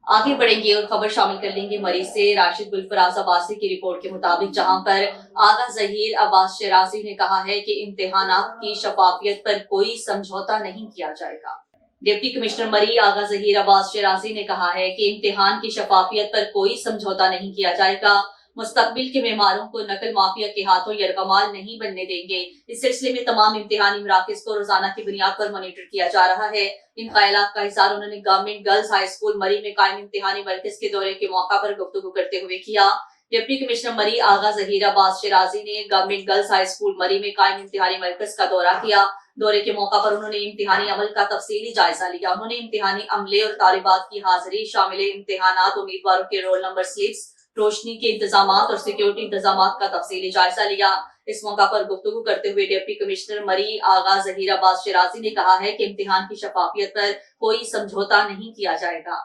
आगे बढ़ेंगे और खबर शामिल कर लेंगे मरी से। राशिद गुलफराज अब्बासी की रिपोर्ट के मुताबिक जहां पर आगा जहीर अब्बास शराजी ने कहा है कि इम्तिहानात की शफाफियत पर कोई समझौता नहीं किया जाएगा। डिप्टी कमिश्नर मरी आगा जहीर अब्बास शराजी ने कहा है कि इम्तिहान की शफाफियत पर कोई समझौता नहीं किया जाएगा। मुस्तकबिल के मेहमानों को नकल माफिया के हाथों यरगमाल नहीं बनने देंगे। इस सिलसिले में तमाम इम्तिहानी मराकज को रोजाना की बुनियाद पर मॉनिटर किया जा रहा है। इन ख्यालात का इज़हार उन्होंने गवर्नमेंट गर्ल्स हाई स्कूल मरी में कायम इम्तिहानी मरकज के दौरे के मौका पर गुफ्तगू करते हुए किया। डिप्टी कमिश्नर मरी आगा जहीर अब्बास शराजी ने गवर्नमेंट गर्ल्स हाई स्कूल मरी में कायम इम्तिहानी मरकज का दौरा किया। दौरे के मौका पर उन्होंने इम्तिहानी अमल का तफसीली जायजा लिया। उन्होंने इम्तिहानी अमले और तालिबात की हाजिरी शामिल इम्तिहानात, उम्मीदवारों के रोल नंबर स्लिप्स, रोशनी के इंतजाम और सिक्योरिटी इंतजाम का तफसीली जायजा लिया। इस मौका पर गुफ्तगू करते हुए डिप्टी कमिश्नर मरी आगा जहीर अब्बास शराजी ने कहा है कि इम्तिहान की शफाफियत पर कोई समझौता नहीं किया जाएगा।